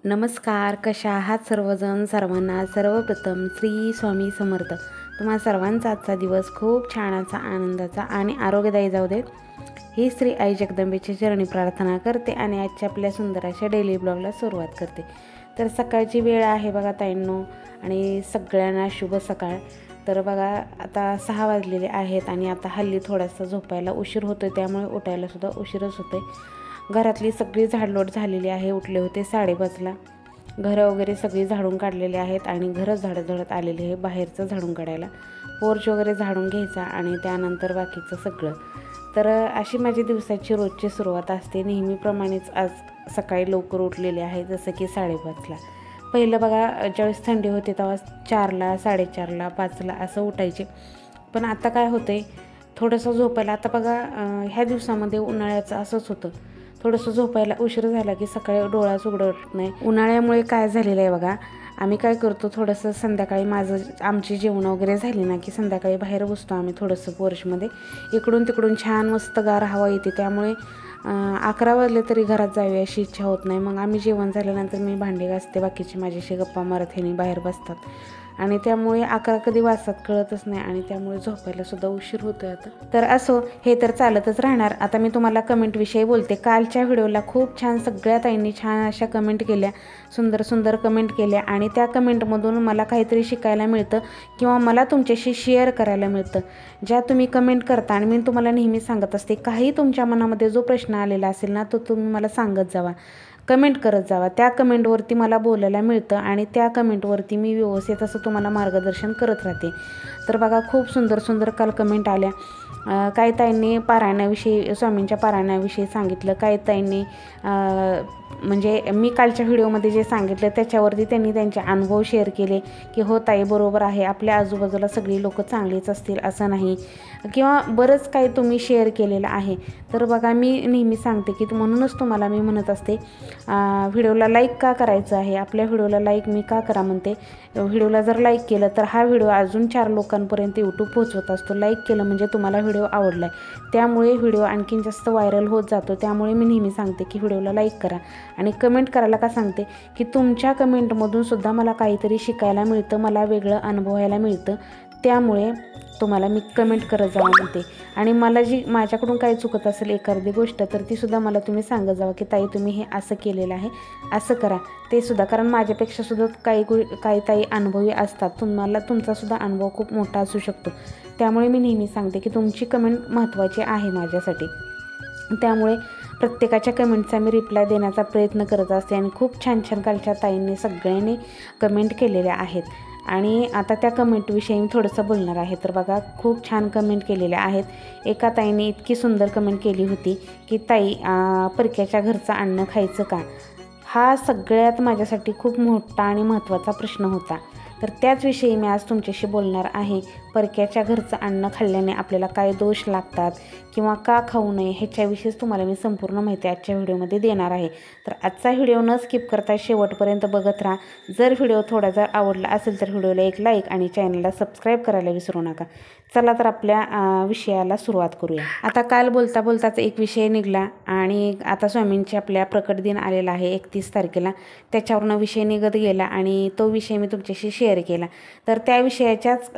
नमस्कार, कशा आहात सर्वजण? सर्वांना सर्वप्रथम श्री स्वामी समर्थ. तुम्हा सर्वांचा आजचा दिवस खूप छानाचा, आनंदाचा आणि आरोग्यदायी जाऊ दे, ही श्री आई जगदंबेची चरणी प्रार्थना करते आणि आजच्या आपल्या सुंदर अशा डेली ब्लॉगला सुरुवात करते. तर सकाळची वेळ आहे बघा ताईंनो, आणि सगळ्यांना शुभ सकाळ. तर बघा आता 6 वाजलेले आहेत आणि आता हल्ली थोडासा झोपायला उशीर होतो, त्यामुळे उठायलासुद्धा उशीरच होतो आहे. घरातली सगळी झाडलोट झालेली आहे. उठले होते 5:30ला. घरं वगैरे सगळी झाडून काढलेली आहेत आणि घरच झाडत आलेले आहे बाहेरचं झाडून काढायला. पोर्च वगैरे झाडून घ्यायचा आणि त्यानंतर बाकीचं सगळं. तर अशी माझी दिवसाची रोजची सुरुवात असते. नेहमीप्रमाणेच आज सकाळी लवकर उठलेले आहे, जसं की 5:30ला. पहिलं बघा ज्यावेळेस थंडी होती तेव्हा 4ला, 4:30ला, 5ला असं उठायचे. पण आता काय होतं आहे, थोडंसं झोपायला आता बघा ह्या दिवसामध्ये उन्हाळ्याचं असंच होतं. थोडंसं झोपायला उशीर झाला की सकाळी डोळाच उघडत नाही. उन्हाळ्यामुळे काय झालेलं आहे बघा, आम्ही काय करतो, थोडंसं संध्याकाळी आमची जेवण वगैरे झाली ना की संध्याकाळी बाहेर बसतो आम्ही थोडंसं पोर्चमध्ये. इकडून तिकडून छान मस्त गार हवा येते, त्यामुळे 11 वाजले तरी घरात जावी अशी इच्छा होत नाही. मग आम्ही जेवण झाल्यानंतर मी भांडी घासते, बाकीचे माझ्याशी गप्पा मारत ह्यानी बाहेर बसतात आणि त्यामुळे 11 कधी वाजतात कळतच नाही आणि त्यामुळे झोपायलासुद्धा उशीर होतो आता. तर असो, हे तर चालतच राहणार. आता मी तुम्हाला कमेंटविषयी बोलते. कालच्या व्हिडिओला खूप छान सगळ्या ताईंनी छान अशा कमेंट केल्या, सुंदर सुंदर कमेंट केल्या आणि त्या कमेंटमधून मला काहीतरी शिकायला मिळतं किंवा मला तुमच्याशी शेअर करायला मिळतं. ज्या तुम्ही कमेंट करता, आणि मी तुम्हाला नेहमी सांगत असते, काही तुमच्या मनामध्ये जो प्रश्न आलेला असेल ना तो तुम्ही मला सांगत जावा, कमेंट करत जावा. त्या कमेंटवरती मला बोलायला मिळतं आणि त्या कमेंटवरती मी व्यवस्थित असं तुम्हाला मार्गदर्शन करत राहते. तर बघा खूप सुंदर सुंदर काल कमेंट आल्या. काही ताईंनी पारायणाविषयी, स्वामींच्या पारायणाविषयी सांगितलं. काही ताईंनी म्हणजे मी कालच्या व्हिडिओमध्ये जे सांगितलं त्याच्यावरती त्यांनी त्यांचे अनुभव शेअर केले की हो ताई बरोबर आहे, आपल्या आजूबाजूला सगळी लोक चांगलीच असतील असं नाही, किंवा बरंच काही तुम्ही शेअर केलेलं आहे. तर बघा मी नेहमी सांगते की म्हणूनच तुम्हाला मी म्हणत असते, व्हिडिओला लाईक का करायचं आहे. आपल्या व्हिडिओला लाईक मी का करा म्हणते, व्हिडिओला जर लाईक केलं तर हा व्हिडिओ अजून 4 लोकांपर्यंत यूट्यूब पोहोचवत असतो. लाईक केलं म्हणजे तुम्हाला व्हिडिओ आवडला आहे, त्यामुळे व्हिडिओ आणखीन जास्त व्हायरल होत जातो. त्यामुळे मी नेहमी सांगते की व्हिडिओला लाईक करा आणि कमेंट करायला का सांगते की तुमच्या कमेंटमधून सुद्धा मला काहीतरी शिकायला मिळतं, मला वेगळं अनुभवायला मिळतं. त्यामुळे तुम्हाला मी कमेंट करत जावं म्हणते. आणि मला जी माझ्याकडून काही चुकत असेल एखादी गोष्ट तर तीसुद्धा मला तुम्ही सांगत जावं की ताई तुम्ही हे असं केलेलं आहे, असं करा. ते सुद्धा, कारण माझ्यापेक्षासुद्धा काही ताई अनुभवी असतात, तुम्हाला तुमचासुद्धा अनुभव खूप मोठा असू शकतो. त्यामुळे मी नेहमी सांगते की तुमची कमेंट महत्त्वाची आहे माझ्यासाठी. त्यामुळे प्रत्येकाच्या कमेंटचा मी रिप्लाय देण्याचा प्रयत्न करत असते आणि खूप छान छान कालच्या ताईंनी सगळ्यांनी कमेंट केलेल्या आहेत. आणि आता त्या कमेंटविषयी मी थोडंसं बोलणार आहे. तर बघा खूप छान कमेंट केलेल्या आहेत. एका ताईने इतकी सुंदर कमेंट केली होती की ताई परक्याच्या घरचं अन्न खायचं का. हा सगळ्यात माझ्यासाठी खूप मोठा आणि महत्त्वाचा प्रश्न होता. तर त्याचविषयी मी आज तुमच्याशी बोलणार आहे. परक्याच्या घरचं अन्न खाल्ल्याने आपल्याला काय दोष लागतात किंवा का खाऊ नये ह्याच्याविषयीच तुम्हाला मी संपूर्ण माहिती आजच्या व्हिडिओमध्ये देणार आहे. तर आजचा व्हिडिओ न स्किप करता शेवटपर्यंत बघत राहा. जर व्हिडिओ थोडा जर आवडला असेल तर व्हिडिओला एक लाईक आणि चॅनलला सबस्क्राईब करायला विसरू नका. चला तर आपल्या विषयाला सुरुवात करूया. आता काल बोलता बोलताच एक विषय निघाला आणि आता स्वामींचे आपल्या प्रकट दिन आलेला आहे 31 तारखेला. त्याच्यावरनं विषय निघत गेला आणि तो विषय मी तुमच्याशी शेअर केला. तर त्या विषयाच्याच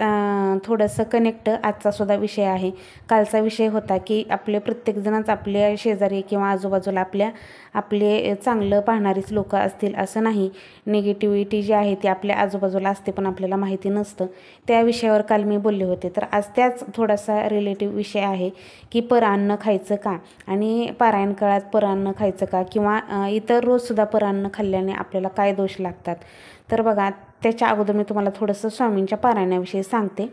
थोडंसं कनेक्ट आजचासुद्धा विषय आहे. कालचा विषय होता की आपले प्रत्येकजणच आपल्या शेजारी किंवा आजूबाजूला आपले चांगलं पाहणारीच लोकं असतील असं नाही. निगेटिव्हिटी जी आहे ती आपल्या आजूबाजूला असते पण आपल्याला माहिती नसतं. त्या विषयावर काल मी बोलले होते. तर आज त्याच थोडासा रिलेटिव्ह विषय आहे की परान्न खायचं का आणि पारायण काळात परान्न खायचं का किंवा इतर रोजसुद्धा परान्न खाल्ल्याने आपल्याला काय दोष लागतात. तर बघा त्याच्या अगोदर मी तुम्हाला थोडंसं स्वामींच्या पारायणाविषयी सांगते.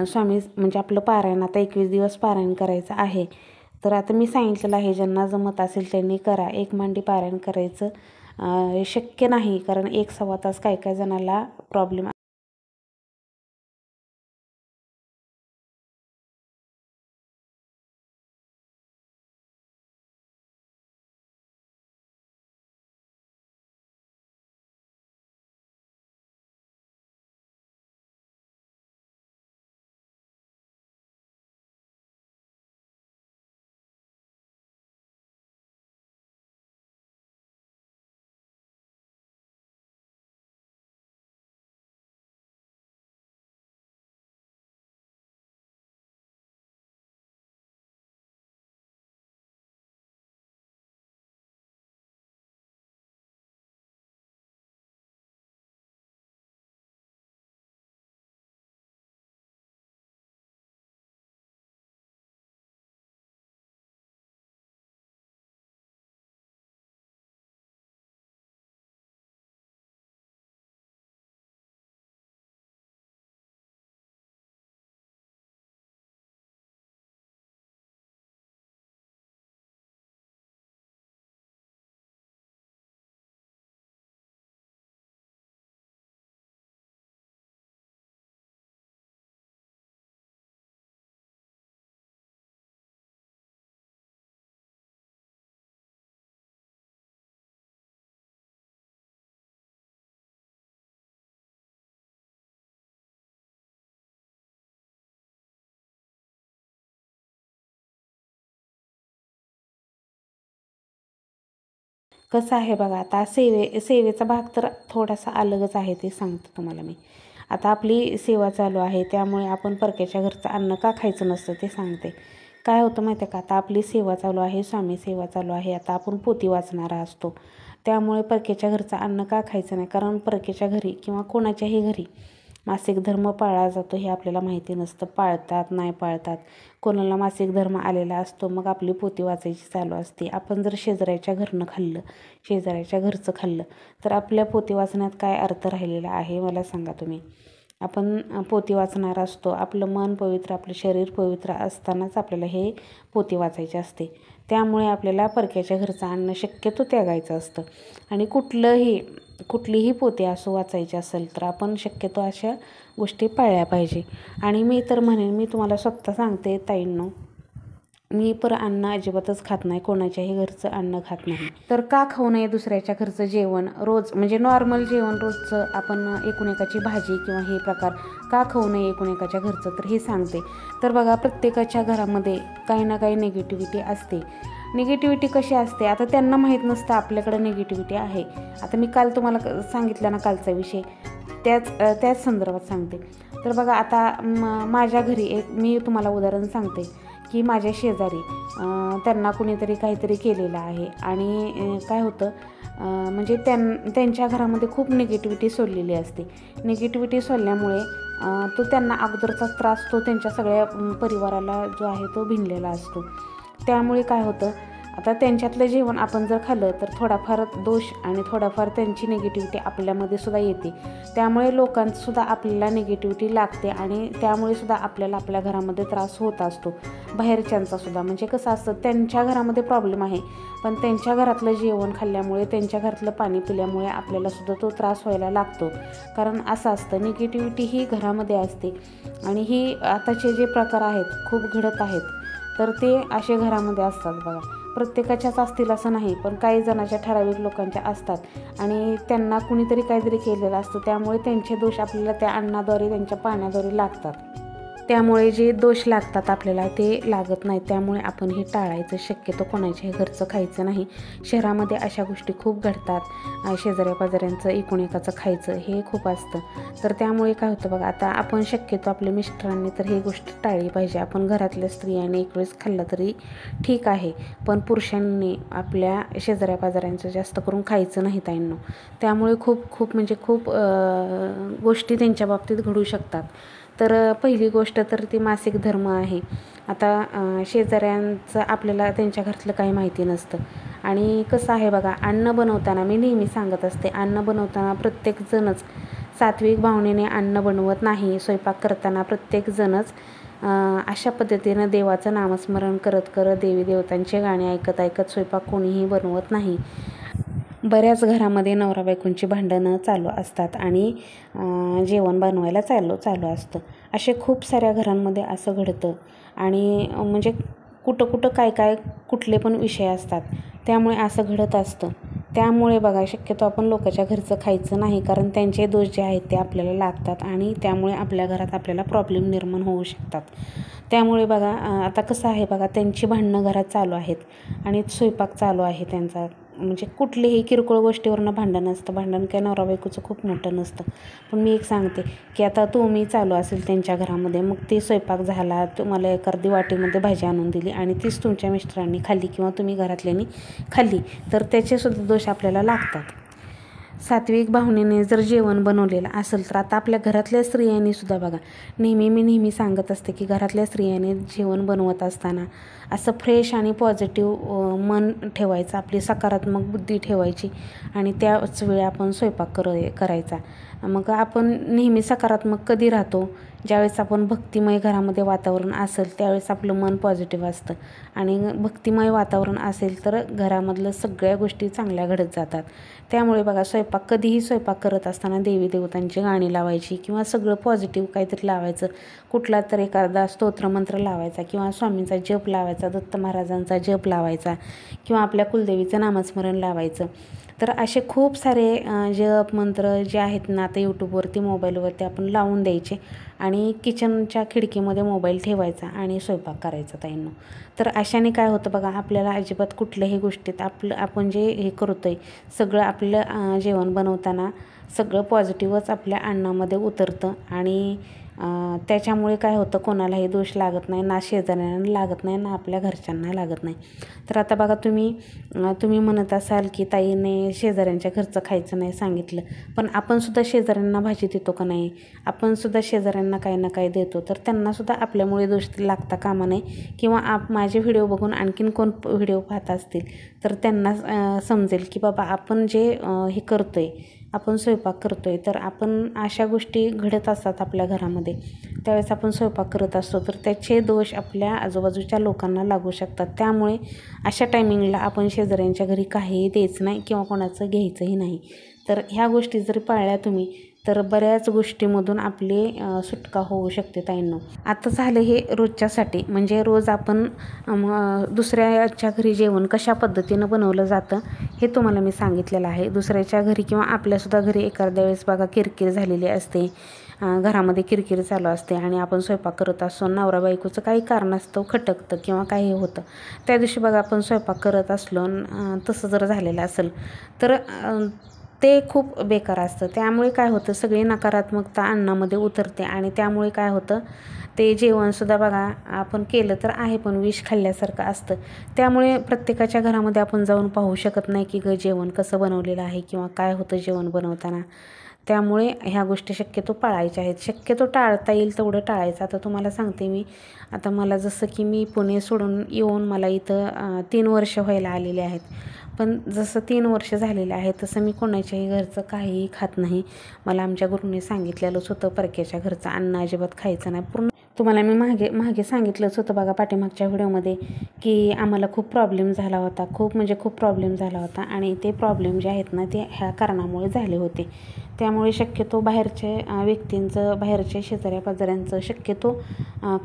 स्वामी म्हणजे आपलं पारायण आता 21 दिवस पारायण करायचं आहे. तर आता मी सांगितलेलं आहे ज्यांना जमत असेल त्यांनी करा. एक मांडी पारायण करायचं शक्य नाही, कारण 1-1.25 तास काय जणाला प्रॉब्लेम कसं आहे बघा, आता सेवेचा भाग तर थोडासा अलगच आहे, ते सांगते तुम्हाला मी. आता आपली सेवा चालू आहे, त्यामुळे आपण परक्याच्या घरचं अन्न का खायचं नसतं ते सांगते. काय होतं माहिती आहे का, आता आपली सेवा चालू आहे, स्वामी सेवा चालू आहे, आता आपण पोथी वाचणारा असतो, त्यामुळे परक्याच्या घरचं अन्न का खायचं नाही. कारण परक्याच्या घरी किंवा कोणाच्याही घरी मासिक धर्म पाळला जातो हे आपल्याला माहिती नसतं. पाळतात नाही पाळतात, कोणाला मासिक धर्म आलेला असतो, मग आपली पोथी वाचायची चालू असते. आपण जर शेजाऱ्याच्या घरनं खाल्लं, शेजाऱ्याच्या घरचं खाल्लं, तर आपल्या पोथी वाचण्यात काय अर्थ राहिलेला आहे मला सांगा तुम्ही. आपण पोथी वाचणार असतो, आपलं मन पवित्र, आपलं शरीर पवित्र असतानाच आपल्याला हे पोथी वाचायची असते. त्यामुळे आपल्याला परक्याच्या घरचं अन्न शक्यतो त्यागायचं असतं. आणि कुठलीही पोथी असो वाचायची असेल तर आपण शक्यतो अशा गोष्टी पाळल्या पाहिजे. आणि मी तर म्हणेन, मी तुम्हाला स्वतः सांगते ताईंनो, मी अन्न अजिबातच खात नाही, कोणाच्याही घरचं अन्न खात नाही. तर का खाऊ नये दुसऱ्याच्या घरचं जेवण रोज, म्हणजे नॉर्मल जेवण रोजचं, आपण एकूण भाजी किंवा हे प्रकार का खाऊ नये एकूण घरचं, तर हे सांगते. तर बघा, प्रत्येकाच्या घरामध्ये काही ना काही निगेटिव्हिटी असते. निगेटिव्हिटी कशी असते, आता त्यांना माहीत नसतं आपल्याकडं निगेटिव्हिटी आहे. आता मी काल तुम्हाला सांगितलं ना कालचा विषय, त्याच संदर्भात सांगते. तर बघा, आता माझ्या घरी मी तुम्हाला उदाहरण सांगते की माझ्या शेजारी त्यांना कुणीतरी काहीतरी केलेलं आहे, आणि काय होतं, म्हणजे त्यांच्या घरामध्ये खूप निगेटिव्हिटी सोडलेली असते. निगेटिव्हिटी सोडल्यामुळे तो त्यांना अगोदरचा त्रास तो त्यांच्या सगळ्या परिवाराला जो आहे तो भिनलेला असतो. त्यामुळे काय होतं, आता त्यांच्यातलं जेवण आपण जर खाल्लं तर थोडाफार दोष आणि थोडाफार त्यांची निगेटिव्हिटी आपल्यामध्ये सुद्धा येते. त्यामुळे लोकांसुद्धा आपल्याला निगेटिव्हिटी लागते, आणि त्यामुळे सुद्धा आपल्याला आपल्या घरामध्ये त्रास होत असतो. बाहेरच्यांचा सुद्धा, म्हणजे कसं असतं, त्यांच्या घरामध्ये प्रॉब्लेम आहे, पण त्यांच्या घरातलं जेवण खाल्ल्यामुळे, त्यांच्या घरातलं पाणी पिल्यामुळे आपल्याला सुद्धा तो त्रास व्हायला लागतो. कारण असं असतं, निगेटिव्हिटी ही घरामध्ये असते. आणि ही आताचे जे प्रकार आहेत खूप घडत आहेत, तर ते असे घरामध्ये असतात बघा. प्रत्येकाच्याच असतील असं नाही, पण काही जणांच्या ठराविक लोकांच्या असतात, आणि त्यांना कुणीतरी काहीतरी केलेलं असतं, त्यामुळे त्यांचे दोष आपल्याला त्या अन्नाद्वारे, त्यांच्या पाण्याद्वारे लागतात. त्यामुळे जे दोष लागतात आपल्याला ते लागत नाही. त्यामुळे आपण हे टाळायचं, शक्यतो कोणाच्याही घरचं खायचं नाही. शहरामध्ये अशा गोष्टी खूप घडतात, शेजाऱ्या पाजाऱ्यांचं एकूण एकाचं खायचं हे खूप असतं. तर त्यामुळे काय होतं बघा, आता आपण शक्यतो आपल्या मिस्टरांनी तर ही गोष्ट टाळली पाहिजे. आपण घरातल्या स्त्रियांनी एक वेळेस खाल्लं तरी ठीक आहे, पण पुरुषांनी आपल्या शेजाऱ्या पाजाऱ्यांचं जास्त करून खायचं नाही ताईंनो. त्यामुळे खूप म्हणजे खूप गोष्टी त्यांच्या बाबतीत घडू शकतात. तर पहिली गोष्ट तर ती मासिक धर्म आहे. आता शेजाऱ्यांचं आपल्याला त्यांच्या घरातलं काही माहिती नसतं. आणि कसं आहे बघा, अन्न बनवताना मी नेहमी सांगत असते, अन्न बनवताना प्रत्येकजणच सात्विक भावनेने अन्न बनवत नाही. स्वयंपाक करताना प्रत्येकजणच अशा पद्धतीनं देवाचं नामस्मरण करत करत, देवी देवतांचे गाणे ऐकत ऐकत स्वयंपाक कोणीही बनवत नाही. बऱ्याच घरामध्ये नवरा बायकोंची भांडणं चालू असतात, आणि जेवण बनवायला चालू असतं. असे खूप साऱ्या घरांमध्ये असं घडतं. आणि म्हणजे कुठं काय कुठले पण विषय असतात, त्यामुळे असं घडत असतं. त्यामुळे बघा, शक्यतो आपण लोकांच्या घरचं खायचं नाही, कारण त्यांचे दोष जे आहेत ते आपल्याला लागतात, आणि त्यामुळे आपल्या घरात आपल्याला प्रॉब्लेम निर्माण होऊ शकतात. त्यामुळे बघा, आता कसं आहे बघा, त्यांची भांडणं घरात चालू आहेत, आणि स्वयंपाक चालू आहे त्यांचा, म्हणजे कुठलीही किरकोळ गोष्टीवरनं भांडण असतं. भांडण काय नवरा बायकोचं खूप मोठं नसतं. पण मी एक सांगते की आता तुम्ही चालू असेल त्यांच्या घरामध्ये, मग ते स्वयंपाक झाला, तुम्हाला एक अर्धी वाटीमध्ये भाजी आणून दिली, आणि तीच तुमच्या मिस्टरांनी खाल्ली किंवा तुम्ही घरातल्यांनी खाल्ली, तर त्याचेसुद्धा दोष आपल्याला लागतात. सात्विक भावनेने जर जेवण बनवलेलं असेल तर आता आपल्या घरातल्या स्त्रियांनी सुद्धा बघा, मी नेहमी सांगत असते की घरातल्या स्त्रियांनी जेवण बनवत असताना असं फ्रेश आणि पॉझिटिव्ह मन ठेवायचं, आपली सकारात्मक बुद्धी ठेवायची, आणि त्याच वेळी आपण स्वयंपाक करायचा. मग आपण नेहमी सकारात्मक कधी राहतो, ज्यावेळेस आपण भक्तिमय घरामध्ये वातावरण असेल त्यावेळेस आपलं मन पॉझिटिव्ह असतं, आणि भक्तिमय वातावरण असेल तर घरामधलं सगळ्या गोष्टी चांगल्या घडत जातात. त्यामुळे बघा, कधीही स्वयंपाक करत असताना देवी देवतांची गाणी लावायची, किंवा सगळं पॉझिटिव्ह काहीतरी लावायचं, कुठला तर एखादा स्तोत्रमंत्र लावायचा, किंवा स्वामींचा जप लावायचा, दत्त महाराजांचा जप लावायचा, किंवा आपल्या कुलदेवीचं नामस्मरण लावायचं. तर असे खूप सारे जप मंत्र जे आहेत ना, आता यूट्यूबवरती मोबाईलवरती आपण लावून द्यायचे आणि किचनच्या खिडकीमध्ये मोबाईल ठेवायचा आणि स्वयंपाक करायचा ताईंनो. तर अशाने काय होतं बघा, आपल्याला अजिबात कुठल्याही गोष्टीत आपण जे हे करतो आहे सगळं आपलं जेवण बनवताना सगळं पॉझिटिव्हच आपल्या अन्नामध्ये उतरतं आणि त्याच्यामुळे काय होतं, कोणालाही दोष लागत नाही, ना शेजाऱ्यांना लागत नाही, ना आपल्या घरच्यांना लागत नाही. तर आता बघा, तुम्ही म्हणत असाल की ताईने शेजाऱ्यांच्या घरचं खायचं नाही सांगितलं, पण आपणसुद्धा शेजाऱ्यांना भाजी देतो का नाही, आपणसुद्धा शेजाऱ्यांना काही ना काही देतो. तर त्यांनासुद्धा आपल्यामुळे दोष लागता कामा नये, किंवा माझे व्हिडिओ बघून आणखीन कोण व्हिडिओ पाहत असतील तर त्यांना समजेल की बाबा आपण जे हे करतो आहे, आपण स्वयंपाक करतो आहे, तर आपण अशा गोष्टी घडत असतात आपल्या घरामध्ये, त्यावेळेस आपण स्वयंपाक करत असतो तर त्याचे दोष आपल्या आजूबाजूच्या लोकांना लागू शकतात. त्यामुळे अशा टायमिंगला आपण शेजाऱ्यांच्या घरी काहीही द्यायचं नाही किंवा कोणाचं घ्यायचंही नाही. तर ह्या गोष्टी जरी पाळल्या तुम्ही तर बऱ्याच गोष्टीमधून आपली सुटका होऊ शकते ताईंनो. आता झालं हे रोजच्यासाठी, म्हणजे रोज आपण दुसऱ्याच्या घरी जेवण कशा पद्धतीनं बनवलं जातं हे तुम्हाला मी सांगितलेलं आहे. दुसऱ्याच्या घरी किंवा आपल्यासुद्धा घरी एखाद्या वेळेस बघा किरकिर झालेली असते, घरामध्ये किरकिर चालू असते आणि आपण स्वयंपाक करत असतो, नवरा बायकोचं काही कारणास्तव खटकतं किंवा काही होतं, त्या दिवशी बघा आपण स्वयंपाक करत असलो तसं जर झालेलं असेल तर ते खूप बेकार असतं. त्यामुळे काय होतं, सगळी नकारात्मकता अन्नामध्ये उतरते आणि त्यामुळे काय होतं, ते जेवणसुद्धा बघा आपण केलं तर आहे पण विष खाल्ल्यासारखं असतं. त्यामुळे प्रत्येकाच्या घरामध्ये आपण जाऊन पाहू शकत नाही की जेवण कसं बनवलेलं आहे किंवा काय होतं जेवण बनवताना. त्यामुळे ह्या गोष्टी शक्यतो पाळायच्या आहेत. शक्यतो टाळता येईल तेवढं टाळायचं. आता तुम्हाला सांगते मी, आता मला जसं की मी पुणे सोडून येऊन मला इथं 3 वर्ष व्हायला आलेले आहेत. पण जसं 3 वर्ष झालेले आहे तसं मी कोणाच्याही घरचं काहीही खात नाही. मला आमच्या गुरूंनी सांगितलेलंच होतं, परक्याच्या घरचं अन्न अजिबात खायचं नाही. पूर्ण तुम्हाला मी मागे सांगितलंच होतं बघा पाठीमागच्या व्हिडिओमध्ये, की आम्हाला खूप प्रॉब्लेम झाला होता, खूप प्रॉब्लेम झाला होता आणि ते प्रॉब्लेम जे आहेत ना ते ह्या कारणामुळे झाले होते. त्यामुळे शक्यतो बाहेरच्या व्यक्तींचं, बाहेरच्या शेजाऱ्या पाजाऱ्यांचं शक्यतो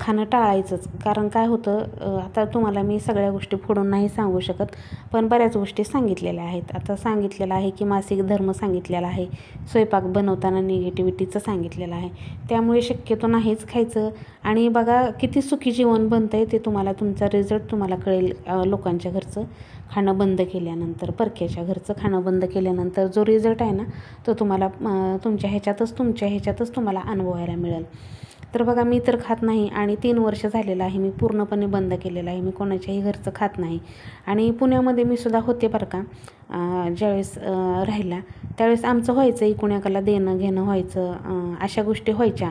खाणं टाळायचंच. कारण काय होतं, आता तुम्हाला मी सगळ्या गोष्टी फोडून नाही सांगू शकत, पण बऱ्याच गोष्टी सांगितलेल्या आहेत. आता सांगितलेलं आहे की मासिक धर्म सांगितलेला आहे, स्वयंपाक बनवताना निगेटिव्हिटीचं सांगितलेलं आहे. त्यामुळे शक्यतो नाहीच खायचं. आणि बघा किती सुखी जीवन बनतं आहे ते तुम्हाला, तुमचा रिझल्ट तुम्हाला कळेल लोकांच्या घरचं खाणं बंद केल्यानंतर, परक्याच्या घरचं खाणं बंद केल्यानंतर जो रिझल्ट आहे ना तो तुम्हाला तुमच्या ह्याच्यातच तुम्हाला अनुभवायला मिळेल. तर बघा मी तर खात नाही आणि 3 वर्ष झालेलं आहे, मी पूर्णपणे बंद केलेलं आहे, मी कोणाच्याही घरचं खात नाही. आणि पुण्यामध्ये मी सुद्धा होते बरं का, ज्यावेळेस राहिला त्यावेळेस आमचं व्हायचं एकूण एकाला देणं घेणं व्हायचं, अशा गोष्टी व्हायच्या.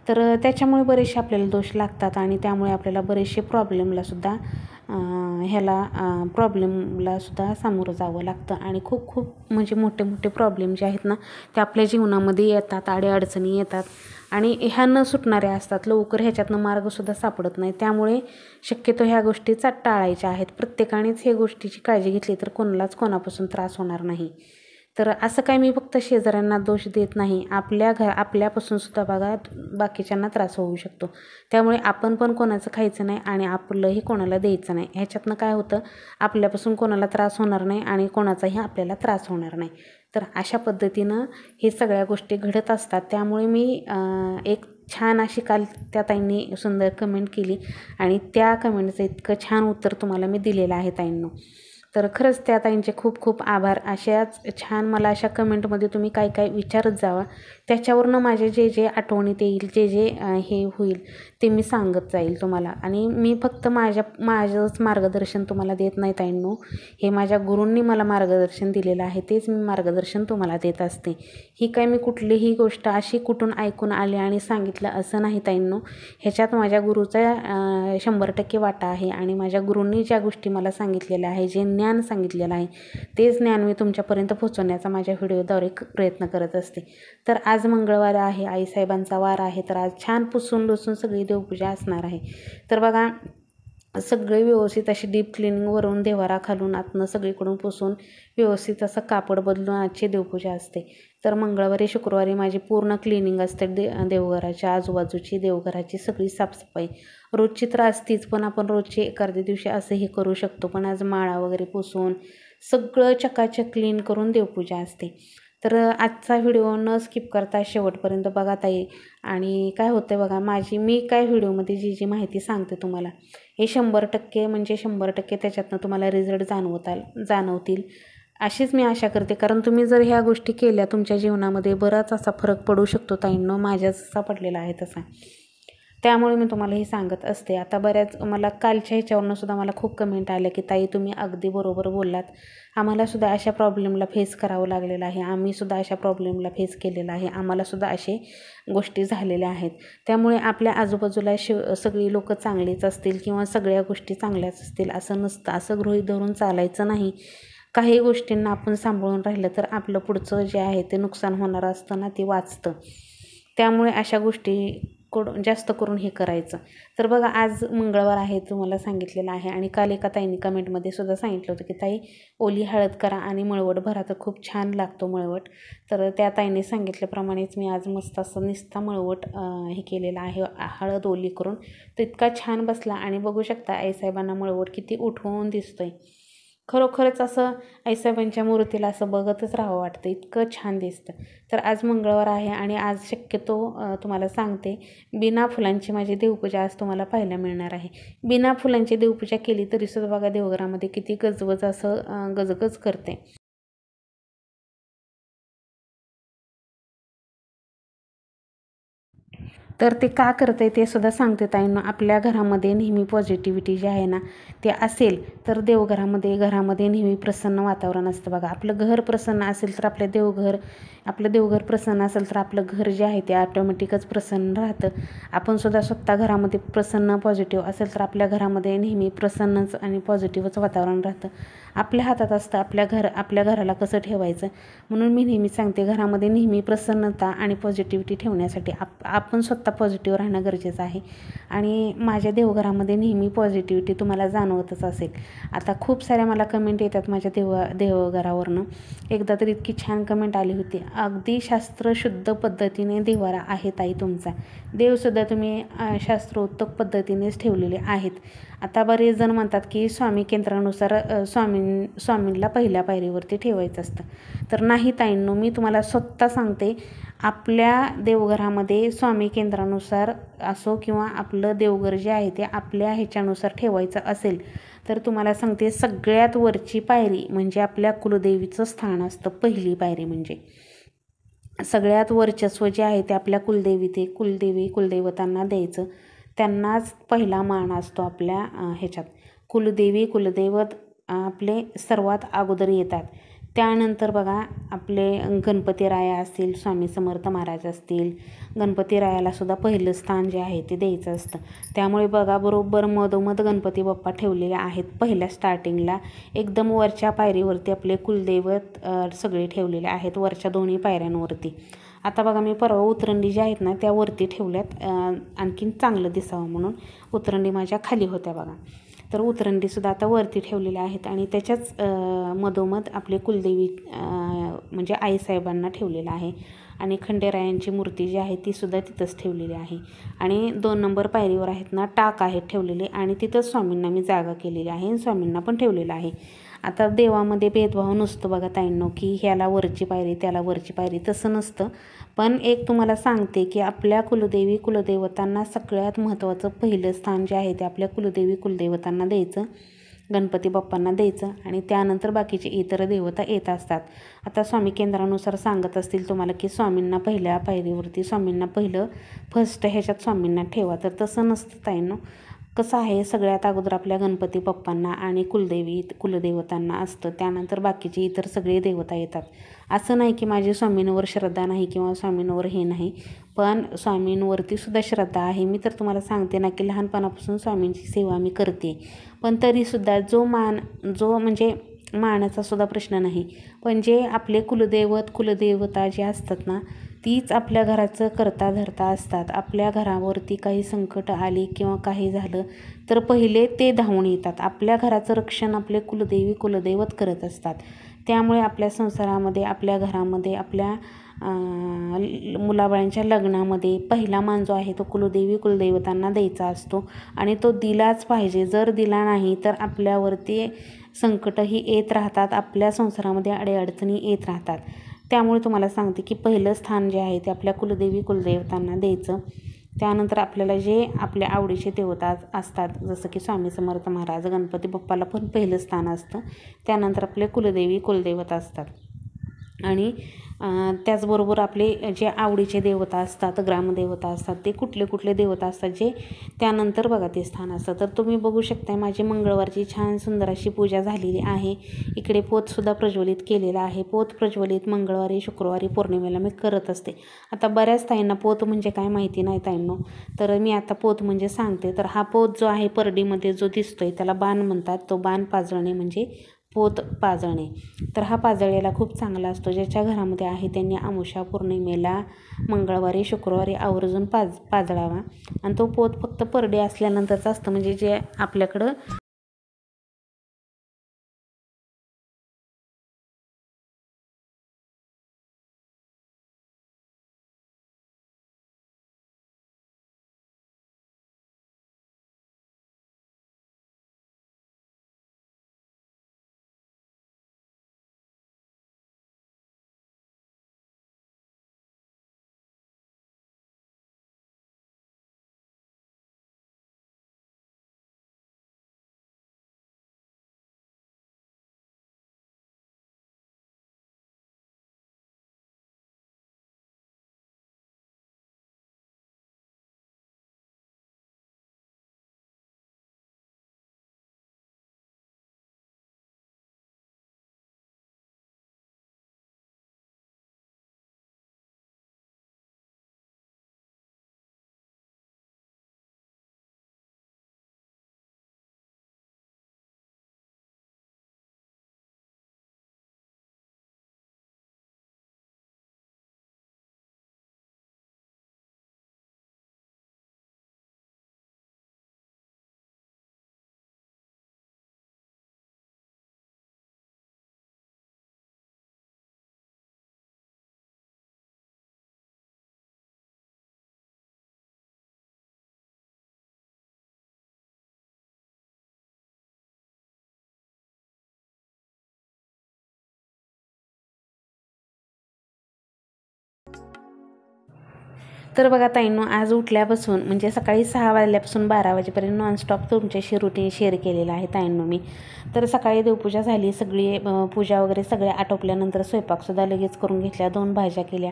तर त्याच्यामुळे बरेचसे आपल्याला दोष लागतात आणि त्यामुळे आपल्याला बरेचसे प्रॉब्लेमलासुद्धा सामोरं जावं लागतं आणि खूप म्हणजे मोठे प्रॉब्लेम जे आहेत ना ते आपल्या जीवनामध्ये येतात, अडीअडचणी येतात आणि ह्या न सुटणाऱ्या असतात, लवकर ह्याच्यातनं मार्गसुद्धा सापडत नाही. त्यामुळे शक्यतो ह्या गोष्टी टाळायच्या आहेत. प्रत्येकानेच ह्या गोष्टीची काळजी घेतली तर कोणापासून त्रास होणार नाही. तर असं काय मी फक्त शेजाऱ्यांना दोष देत नाही, आपल्यापासून सुद्धा बघा बाकीच्यांना त्रास होऊ शकतो. त्यामुळे आपण पण कोणाचं खायचं नाही आणि आपलंही कोणाला द्यायचं नाही. ह्याच्यातनं काय होतं, आपल्यापासून कोणाला त्रास होणार नाही आणि कोणाचाही आपल्याला त्रास होणार नाही. तर अशा पद्धतीनं हे सगळ्या गोष्टी घडत असतात. त्यामुळे मी एक छान अशी काल त्या ताईंनी सुंदर कमेंट केली आणि त्या कमेंटचं इतकं छान उत्तर तुम्हाला मी दिलेलं आहे ताईंनो. तर खरंच त्या ताईंचे खूप आभार. अशाच छान मला अशा कमेंटमध्ये तुम्ही काय विचारत जावा, त्याच्यावरनं माझे जे आठवणीत येईल, जे हे होईल ते मी सांगत जाईल तुम्हाला. आणि मी फक्त माझंच मार्गदर्शन तुम्हाला देत नाही ताईंनो, हे माझ्या गुरूंनी मला मार्गदर्शन दिलेलं आहे, तेच मी मार्गदर्शन तुम्हाला देत असते. ही काय मी कुठलीही गोष्ट अशी कुठून ऐकून आले आणि सांगितलं असं नाही ताईंनो, ह्याच्यात माझ्या गुरूचा 100% वाटा आहे आणि माझ्या गुरूंनी ज्या गोष्टी मला सांगितलेल्या आहे, जे ज्ञान सांगितलेलं आहे तेच ज्ञान मी तुमच्यापर्यंत पोहोचवण्याचा माझ्या व्हिडिओद्वारे प्रयत्न करत असते. तर आज मंगळवार आहे, आईसाहेबांचा वार आहे, तर आज छान पुसून लुसून सगळी देवपूजा असणार आहे. तर बघा सगळे व्यवस्थित अशी डीप क्लिनिंगवरून देवारा घालून आतनं सगळीकडून पुसून व्यवस्थित असं कापड बदलून आजची देवपूजा असते. तर मंगळवारी शुक्रवारी माझी पूर्ण क्लिनिंग असते, देवघराच्या आजूबाजूची, देवघराची सगळी साफसफाई रोजची तर असतीच, पण आपण रोजची एखाद्या दिवशी असंही करू शकतो. पण आज माळा वगैरे पुसून सगळं चकाचक क्लीन करून देवपूजा असते. तर आजचा व्हिडिओ न स्किप करता शेवटपर्यंत बघा ताई. आणि काय होतं बघा, मी काय व्हिडिओमध्ये जी जी माहिती सांगते तुम्हाला, हे 100% म्हणजे 100% त्याच्यातनं तुम्हाला रिझल्ट जाणवतील अशीच मी आशा करते. कारण तुम्ही जर ह्या गोष्टी केल्या तुमच्या जीवनामध्ये बराच असा फरक पडू शकतो ताईंनो, माझ्या जसा पडलेला आहे तसा. त्यामुळे मी तुम्हाला हे सांगत असते. आता बऱ्याच मला कालच्या ह्याच्यावरनं सुद्धा मला खूप कमेंट आल्या की ताई तुम्ही अगदी बरोबर बोललात, आम्हालासुद्धा अशा प्रॉब्लेमला फेस करावं लागलेलं आहे, आम्हीसुद्धा अशा प्रॉब्लेमला फेस केलेला आहे, आम्हालासुद्धा असे गोष्टी झालेल्या आहेत. त्यामुळे आपल्या आजूबाजूला सगळी लोकं चांगलीच असतील किंवा सगळ्या गोष्टी चांगल्याच असतील असं नसतं. असं गृहीत धरून चालायचं नाही. काही गोष्टींना आपण सांभाळून राहिलं तर आपलं पुढचं जे आहे ते नुकसान होणारं असतं ना, ते वाचतं. त्यामुळे अशा गोष्टी जास्त करून हे करायचं. तर बघा, आज मंगळवार आहे तुम्हाला सांगितलेलं आहे. आणि काल एका ताईंनी कमेंटमध्ये सुद्धा सांगितलं होतं की ताई ओली हळद करा आणि मळवट भरा तर खूप छान लागतो मळवट. तर त्या ताईंनी सांगितल्याप्रमाणेच मी आज मस्त असं नुसता मळवट हे केलेलं आहे, हळद ओली करून. तर इतका छान बसला. आणि बघू शकता आईसाहेबांना मळवट किती उठवून दिसतोय. खरोखरच असं आईसाहेबांच्या मूर्तीला असं बघतच राहावं वाटतं, इतकं छान दिसतं. तर आज मंगळवार आहे आणि आज शक्यतो तुम्हाला सांगते, बिना फुलांची माझी देवपूजा आज तुम्हाला पाहायला मिळणार आहे. बिना फुलांची देवपूजा केली तरीसुद्धा बघा देवघरामध्ये किती गजबज असं गजगज करते. तर ते का करते ते सुद्धा सांगते ताईंनो. आपल्या घरामध्ये नेहमी पॉझिटिव्हिटी जी आहे ना ते असेल तर घरामध्ये नेहमी प्रसन्न वातावरण असतं बघा. आपलं घर प्रसन्न असेल तर आपलं देवघर प्रसन्न असेल तर आपलं घर जे आहे ते ऑटोमॅटिकच प्रसन्न राहतं. आपण सुद्धा स्वतः घरामध्ये प्रसन्न पॉझिटिव्ह असेल तर आपल्या घरामध्ये नेहमी प्रसन्नच आणि पॉझिटिव्हच वातावरण राहतं. आपल्या हातात असतं आपल्या घराला कसं ठेवायचं. म्हणून मी नेहमी सांगते, घरामध्ये नेहमी प्रसन्नता आणि पॉझिटिव्हिटी ठेवण्यासाठी आपण स्वतः पॉझिटिव्ह राहणं गरजेचं आहे. आणि माझ्या देवघरामध्ये नेहमी पॉझिटिव्हिटी तुम्हाला जाणवतच असेल. आता खूप साऱ्या मला कमेंट येतात माझ्या देवघरावरनं. एकदा तर इतकी छान कमेंट आली होती, अगदी शास्त्रशुद्ध पद्धतीने देवारा आहे ताई तुमचा, देवसुद्धा तुम्ही शास्त्रोक्त पद्धतीनेच ठेवलेले आहेत. आता बरेच जण म्हणतात की स्वामी केंद्रानुसार स्वामींना पहिल्या पायरीवरती ठेवायचं असतं. तर नाही ताईंनो, मी तुम्हाला स्वतः सांगते, आपल्या देवघरामध्ये स्वामी केंद्रानुसार असो किंवा आपलं देवघर जे आहे ते आपल्या ह्याच्यानुसार ठेवायचं असेल तर तुम्हाला सांगते, सगळ्यात वरची पायरी म्हणजे आपल्या कुलदेवीचं स्थान असतं. पहिली पायरी म्हणजे सगळ्यात वर्चस्व जे आहे ते आपल्या कुलदेवतांना द्यायचं. त्यांनाच पहिला मान असतो आपल्या ह्याच्यात. कुलदैवत आपले सर्वात अगोदर येतात. त्यानंतर बघा आपले गणपतीराया असतील, स्वामी समर्थ महाराज असतील, गणपतीरायालासुद्धा पहिलं स्थान जे आहे ते द्यायचं असतं. त्यामुळे बघा बरोबर मधोमध गणपती बाप्पा ठेवलेले आहेत. पहिल्या स्टार्टिंगला एकदम वरच्या पायरीवरती आपले कुलदैवत सगळे ठेवलेले आहेत, वरच्या दोन्ही पायऱ्यांवरती. आता बघा मी परवा उतरंडी ज्या आहेत ना त्यावरती ठेवल्यात, आणखीन चांगलं दिसावं म्हणून. उतरंडी माझ्या खाली होत्या बघा, तर उतरंडीसुद्धा आता वरती ठेवलेल्या आहेत. आणि त्याच्याच मधोमध आपले कुलदेवी म्हणजे आईसाहेबांना ठेवलेलं आहे. आणि खंडेरायांची मूर्ती जी आहे तीसुद्धा तिथंच ठेवलेली आहे. आणि 2 नंबर पायरीवर आहेत ना टाक आहेत ठेवलेले, आणि तिथंच स्वामींना मी जागा केलेली आहे आणि स्वामींना पण ठेवलेलं आहे. आता देवामध्ये भेदभाव नसतो बघा ताईंनो, की ह्याला वरची पायरी त्याला वरची पायरी, तसं नसतं. पण एक तुम्हाला सांगते की आपल्या कुलदेवतांना सगळ्यात महत्त्वाचं पहिलं स्थान जे आहे ते आपल्या कुलदेवतांना द्यायचं, गणपती बाप्पांना द्यायचं. आणि त्यानंतर बाकीचे इतर देवता येत असतात. आता स्वामी केंद्रानुसार सांगत असतील तुम्हाला की स्वामींना पहिल्या पायरीवरती स्वामींना पहिलं फर्स्ट ह्याच्यात स्वामींना ठेवा, तर तसं नसतं ताईंनो. कसं आहे, सगळ्यात अगोदर आपल्या गणपती बाप्पांना आणि कुलदेवतांना असतं, त्यानंतर बाकीचे इतर सगळे देवता येतात. असं नाही की माझी स्वामींवर श्रद्धा नाही किंवा स्वामींवर हे नाही, पण स्वामींवरती सुद्धा श्रद्धा आहे. मी तर तुम्हाला सांगते ना की लहानपणापासून स्वामींची सेवा मी करते. पण तरीसुद्धा जो म्हणजे मानाचा सुद्धा प्रश्न नाही, पण जे आपले कुलदेवता जे असतात ना तीच आपल्या घराचं करता धरता असतात. आपल्या घरावरती काही संकट आली किंवा काही झालं तर पहिले ते धावून येतात. आपल्या घराचं रक्षण आपले कुलदेवत करत असतात. त्यामुळे आपल्या संसारामध्ये, आपल्या घरामध्ये, आपल्या मुलाबाळांच्या लग्नामध्ये पहिला मान जो आहे तो कुलदेवी कुलदैवतांना द्यायचा असतो आणि तो दिलाच पाहिजे. जर दिला नाही तर आपल्यावरती संकटही येत राहतात, आपल्या संसारामध्ये अडीअडचणी येत राहतात. त्यामुळे तुम्हाला सांगते की पहिलं स्थान जे आहे ते आपल्या कुलदेवी कुलदैवतांना द्यायचं. त्यानंतर आपल्याला जे आपल्या आवडीचे देवता असतात, जसं की स्वामी समर्थ महाराज, गणपती बाप्पाला पण पहिलं स्थान असतं. त्यानंतर आपले कुलदेवी कुलदैवत असतात आणि त्याचबरोबर आपले जे आवडीचे देवता असतात, ग्रामदेवता असतात, ते कुठले कुठले देवता असतात जे त्यानंतर बघा ते स्थान असतं. तर तुम्ही बघू शकता माझी मंगळवारची छान सुंदर अशी पूजा झालेली आहे. इकडे पोतसुद्धा प्रज्वलित केलेला आहे. पोत प्रज्वलित मंगळवारी शुक्रवारी पौर्णिमेला मी करत असते. आता बऱ्याच ताईंना पोत म्हणजे काय माहिती नाही ताईंनो, तर मी आता पोत म्हणजे सांगते. तर हा पोत जो आहे परडीमध्ये जो दिसतोय त्याला बाण म्हणतात. तो बाण पाजळणे म्हणजे पोत पाजळणे. तर हा पाजळलेला खूप चांगला असतो. ज्याच्या घरामध्ये आहे त्यांनी अमावस्या पौर्णिमेला मंगळवारी शुक्रवारी आवर्जून पाजळावा. आणि तो पोत फक्त परडी असल्यानंतरचा असतं, म्हणजे जे आपल्याकडं तर बघा ताईंनो, आज उठल्यापासून म्हणजे सकाळी 6 वाजल्यापासून 12 वाजेपर्यंत नॉनस्टॉप तुमच्याशी रुटीन शेअर केलेलं आहे ताईंनो मी. तर सकाळी देवपूजा झाली, सगळी पूजा वगैरे सगळे आटोपल्यानंतर स्वयंपाकसुद्धा लगेच करून घेतल्या. 2 भाज्या केल्या,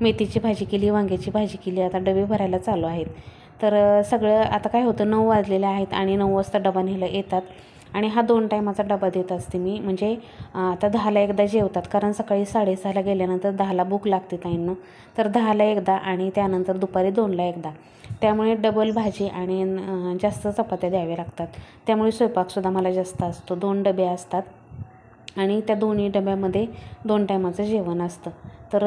मेथीची भाजी केली, वांग्याची भाजी केली. आता डबे भरायला चालू आहेत. तर सगळं आता काय होतं, 9 वाजलेले आहेत आणि 9 वाजता डबा न्यायला येतात आणि हा 2 टायमाचा डबा देत असते मी. म्हणजे आता 10ला एकदा जेवतात, कारण सकाळी 6:30ला गेल्यानंतर 10ला भूक लागते ताईंनो. तर 10ला एकदा आणि त्यानंतर दुपारी 2ला एकदा. त्यामुळे डबल भाजी आणि जास्त चपात्या द्याव्या लागतात. त्यामुळे स्वयंपाकसुद्धा मला जास्त असतो. 2 डबे असतात आणि त्या दोन्ही डब्यामध्ये 2 टायमाचं जेवण असतं. तर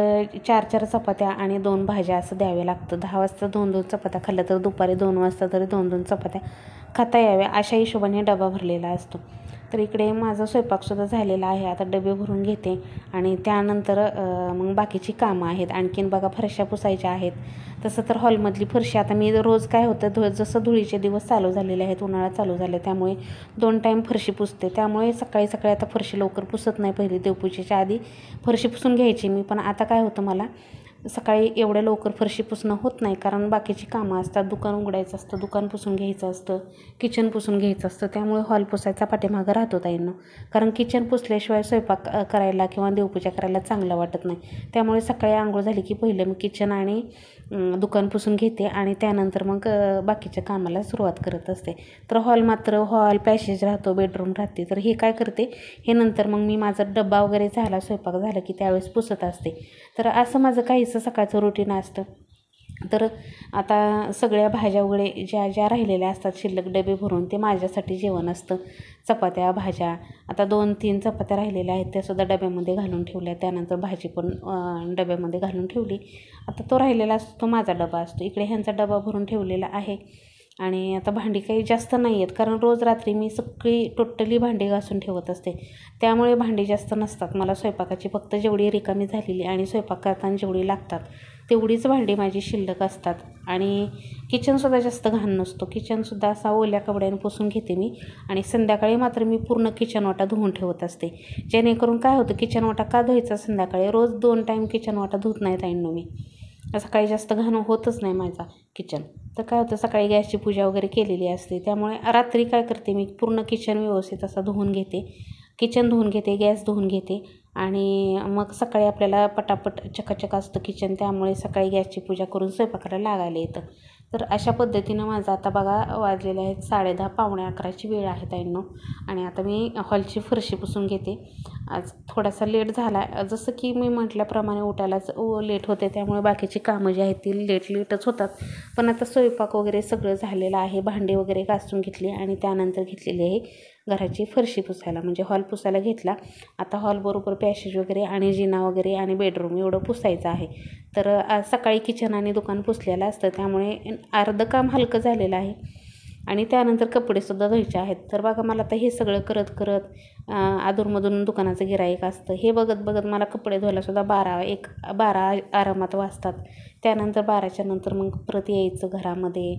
4-4 चपात्या आणि 2 भाज्या असं द्यावे लागतं. 10 वाजता 2-2 चपात्या खाल्ल्या तर दुपारी 2 वाजता तरी 2-2 चपात्या खाता याव्या, अशा हिशोबाने डबा भरलेला असतो. तर इकडे माझा स्वयंपाकसुद्धा झालेला आहे. आता डबे भरून घेते आणि त्यानंतर मग बाकीची कामं आहेत. आणखीन बघा फरशा पुसायच्या आहेत. तसं तर हॉलमधली फरशी आता मी रोज काय होतं, जसं धुळीचे दिवस चालू झालेले आहेत, उन्हाळा चालू झाले, त्यामुळे 2 टाईम फरशी पुसते. त्यामुळे सकाळी सकाळी आता फरशी लवकर पुसत नाही. पहिली देवपूजेच्या आधी फरशी पुसून घ्यायची मी, पण आता काय होतं, मला सकाळी एवढ्या लवकर फरशी पुसणं होत नाही, कारण बाकीची कामं असतात. दुकान उघडायचं असतं, दुकान पुसून घ्यायचं असतं, किचन पुसून घ्यायचं असतं. त्यामुळे हॉल पुसायचा पाठीमागं राहतो ताईंनो, कारण किचन पुसल्याशिवाय स्वयंपाक करायला किंवा देवपूजा करायला चांगलं वाटत नाही. त्यामुळे सकाळी आंघोळ झाली की पहिलं मी किचन आणि दुकान पुसून घेते आणि त्यानंतर मग बाकीच्या कामाला सुरुवात करत असते. तर हॉल पॅसेज राहतो, बेडरूम राहते. तर हे काय करते, हे नंतर मग मी माझा डब्बा वगैरे झाला, स्वयंपाक झाला की त्यावेळेस पुसत असते. तर असं माझं काहीसं सकाळचं रुटीन असतं. तर आता सगळ्या भाज्या वगैरे ज्या राहिलेल्या असतात शिल्लक डबे भरून, ते माझ्यासाठी जेवण असतं. चपात्या भाज्या आता 2-3 चपात्या राहिलेल्या आहेत, त्यासुद्धा डब्यामध्ये घालून ठेवल्या. त्यानंतर भाजी पण डब्यामध्ये घालून ठेवली. आता तो राहिलेला असतो, तो माझा डबा असतो. इकडे ह्यांचा डबा भरून ठेवलेला आहे. आणि आता भांडी काही जास्त नाही आहेत, कारण रोज रात्री मी सगळी टोटली भांडी घासून ठेवत असते, त्यामुळे भांडी जास्त नसतात मला स्वयंपाकाची. फक्त जेवढी रिकामी झालेली आणि स्वयंपाक करताना जेवढी लागतात तेवढीच भांडी माझी शिल्लक असतात. आणि किचनसुद्धा जास्त घाण नसतो, किचनसुद्धा असा ओल्या कपड्याने पुसून घेते मी. आणि संध्याकाळी मात्र मी पूर्ण किचन वाटा धुवून ठेवत असते, जेणेकरून काय होतं, किचन वाटा का धुवायचा संध्याकाळी, रोज 2 टाईम किचन वाटा धुत नाही ताईंनो मी. सकाळी जास्त घाण होतच नाही माझा किचन. तर काय होतं, सकाळी गॅसची पूजा वगैरे केलेली असते, त्यामुळे रात्री काय करते मी, पूर्ण किचन व्यवस्थित असं धुवून घेते, किचन धुवून घेते, गॅस धुवून घेते. आणि मग सकाळी आपल्याला पटापट चकाचक असतं किचन, त्यामुळे सकाळी गॅसची पूजा करून स्वयंपाकाला लागायला येतं. तर अशा पद्धतीनं माझं आता बघा वाजलेले आहेत 10:30, पावणे 11ची वेळ आहे ताईंनो. आणि आता मी हॉलची फरशी पुसून घेते. आज थोडासा लेट झाला, जसं की मी म्हटल्याप्रमाणे उठायलाच लेट होते, त्यामुळे बाकीची कामं जी आहेत ती लेटच होतात. पण आता स्वयंपाक वगैरे सगळं झालेलं आहे, भांडी वगैरे घासून घेतली आणि त्यानंतर घेतलेली आहे घराची फरशी पुसायला, म्हणजे हॉल पुसायला घेतला. आता हॉलबरोबर पॅसेज वगैरे आणि जिना वगैरे आणि बेडरूम एवढं पुसायचं आहे. तर आज सकाळी किचन आणि दुकान पुसलेलं असतं, त्यामुळे अर्धं काम हलकं झालेलं आहे. आणि त्यानंतर कपडेसुद्धा धुवायचे आहेत. तर बघा मला आता हे सगळं करत करत अधूनमधून दुकानाचं गिऱ्हाईक असतं, हे बघत बघत मला कपडे धुवायलासुद्धा 12 आरामात वाजतात. त्यानंतर 12च्या नंतर मग परत यायचं घरामध्ये,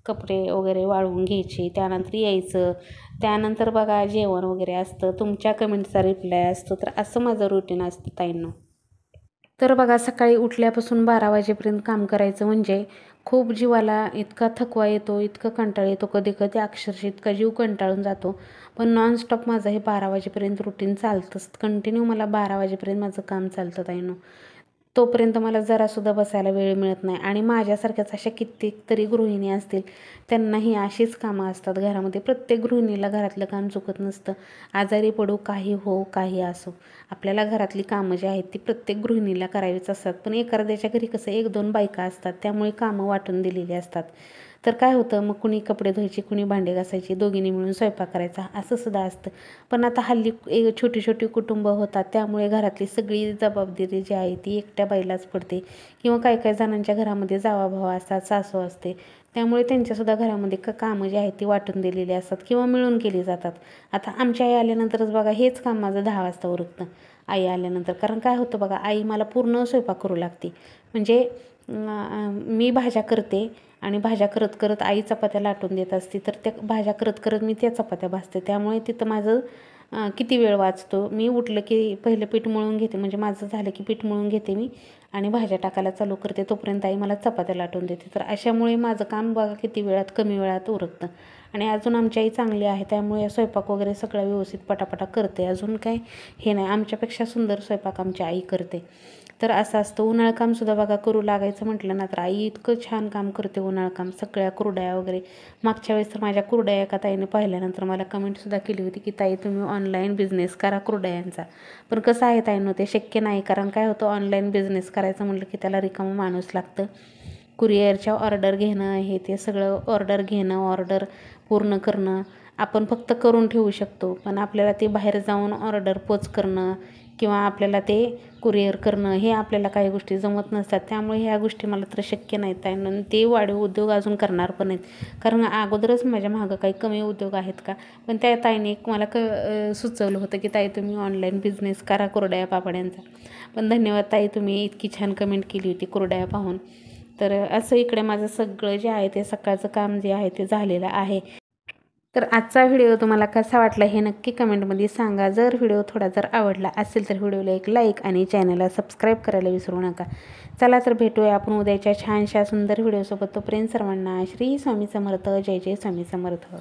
कपडे वगैरे वाळवून घ्यायचे, त्यानंतर यायचं, त्यानंतर बघा जेवण वगैरे असतं, तुमच्या कमेंटचा रिप्लाय असतो. तर असं माझं रुटीन असतं ताईंनो. तर बघा सकाळी उठल्यापासून 12 वाजेपर्यंत काम करायचं म्हणजे खूप जीवाला इतका थकवा येतो, इतकं कंटाळा येतो, कधी कधी अक्षरशः इतका जीव कंटाळून जातो. पण नॉनस्टॉप माझं हे 12 वाजेपर्यंत रुटीन चालतंच, कंटिन्यू मला 12 वाजेपर्यंत माझं काम चालतं ताईंनो. तोपर्यंत मला जरासुद्धा बसायला वेळ मिळत नाही. आणि माझ्यासारख्याच अशा कित्येक तरी गृहिणी असतील, त्यांनाही अशीच कामं असतात घरामध्ये. प्रत्येक गृहिणीला घरातलं काम चुकत नसतं, आजारी पडू, काही हो काही असो, आपल्याला घरातली कामं जी आहेत ती प्रत्येक गृहिणीला करावीच असतात. पण एखाद्याच्या घरी कसं 1-2 बायका असतात, त्यामुळे कामं वाटून दिलेली असतात. तर काय होतं, मग कुणी कपडे धुवायची, कुणी भांडे घासायची, दोघींनी मिळून स्वयंपाक करायचा, असं सुद्धा असतं. पण आता हल्ली छोटी छोटी कुटुंब होतात, त्यामुळे घरातली सगळी जबाबदारी जी आहे ती एकट्या बाईलाच पडते. किंवा काही जणांच्या घरामध्ये जावाभाव असतात, सासू असते, त्यामुळे त्यांच्यासुद्धा घरामध्ये कामं जी आहेत ती वाटून दिलेली असतात किंवा मिळून केली जातात. आता आमच्या आई आल्यानंतरच बघा हेच काम माझं 10 वाजता उरकतं, आई आल्यानंतर. कारण काय होतं बघा, आई मला पूर्ण स्वयंपाक करू लागते. म्हणजे मी भाज्या करते आणि भाज्या करत करत आई चपात्या लाटून देत असते, तर त्या भाज्या करत करत मी त्या चपात्या भाजते, त्यामुळे तिथं माझं किती वेळ वाचतो. मी उठलं की पहिलं पीठ मळून घेते, म्हणजे माझं झालं की पीठ मळून घेते मी आणि भाज्या टाकायला चालू करते, तोपर्यंत आई मला चपात्या लाटून देते. तर अशामुळे माझं काम बघा किती वेळात, कमी वेळात उरकतं. आणि अजून आमची आई चांगली आहे, त्यामुळे स्वयंपाक वगैरे सगळं व्यवस्थित पटापटा करते. अजून काय हे नाही, आमच्यापेक्षा सुंदर स्वयंपाक आमची आई करते. तर असं असतं. उन्हाळकामसुद्धा बघा करू लागायचं म्हटलं ना, तर आई इतकं छान काम करते उन्हाळकाम, सगळ्या कुरडया वगैरे. मागच्या वेळेस तर माझ्या कुरडया एका ताईने पाहिल्यानंतर मला कमेंटसुद्धा केली होती की ताई तुम्ही ऑनलाईन बिझनेस करा कुरडयांचा. पण कसं आहे ताईंनो, ते शक्य नाही. कारण काय होतं, ऑनलाईन बिझनेस करायचं म्हटलं की त्याला रिकामं माणूस लागतं. कुरिअरच्या ऑर्डर घेणं, हे ते सगळं ऑर्डर घेणं, ऑर्डर पूर्ण करणं, आपण फक्त करून ठेवू शकतो. पण आपल्याला ते बाहेर जाऊन ऑर्डर पोच करणं किंवा आपल्याला ते कुरिअर करणं, हे आपल्याला काही गोष्टी जमत नसतात. त्यामुळे ह्या गोष्टी मला तर शक्य नाहीत आणि ते वाढीव उद्योग अजून करणार पण नाहीत. कारण अगोदरच माझ्या मागं काही कमी उद्योग आहेत का. पण त्या ताईने मला सुचवलं होतं की ताई तुम्ही ऑनलाईन बिझनेस करा कुरडया पापड्यांचा. पण धन्यवाद ताई, तुम्ही इतकी छान कमेंट केली होती कुरडया पाहून. तर असं इकडे माझं सगळं जे आहे ते सकाळचं काम जे आहे ते झालेलं आहे. तर आजचा व्हिडिओ तुम्हाला कसा वाटला हे नक्की कमेंटमध्ये सांगा. जर व्हिडिओ जर आवडला असेल तर व्हिडिओला एक लाईक आणि चॅनलला सबस्क्राईब करायला विसरू नका. चला तर भेटूया आपण उद्याच्या छानशा सुंदर व्हिडिओसोबत. तोपर्यंत सर्वांना श्री स्वामी समर्थ. जय जय स्वामी समर्थ.